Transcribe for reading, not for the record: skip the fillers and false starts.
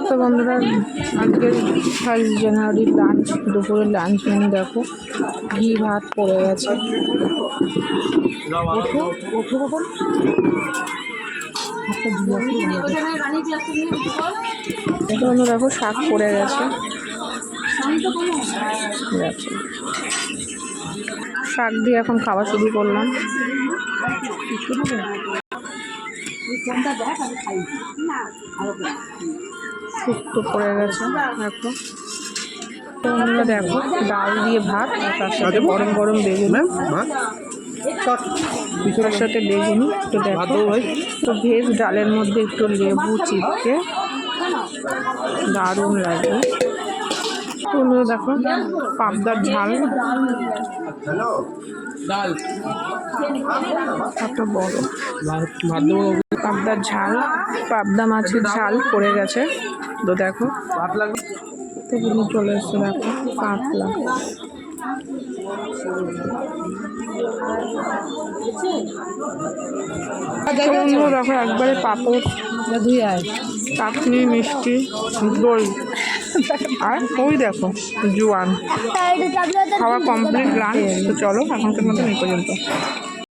তো বন্ধুরা, আজকের 1 জানুয়ারির লাঞ্চ, দুপুরের লাঞ্চ মেনু দেখো, ঘি ভাত পড়ে গেছে। বন্ধু দেখো, শাক পড়ে গেছে। শাক দিয়ে এখন খাওয়া শুরু করলাম। শুক্তো পড়ে গেছে দেখো। তোমরা দেখো, ডাল দিয়ে ভাত, আর তার সাথে গরম গরম বেগুনি, তার সাথে বেগুনি একটু দেখো। তো ভেজ ডালের মধ্যে একটু লেবু চিপকে দারুণ লাগে। তোমরা দেখো, পাবদার ঝাল, কত বড় পাবদার ঝাল, পাবদা মাছের ঝাল পড়ে গেছে। তো দেখো, তো চলে এসছে দেখো, কাতলা। দেখো, একবারে পাপড়, চাটনি, মিষ্টি, দই, আর ওই দেখো জোয়ান। খাওয়া কমপ্লিট লাঞ্চ। তো চলো, এখনকার মতো এই পর্যন্ত।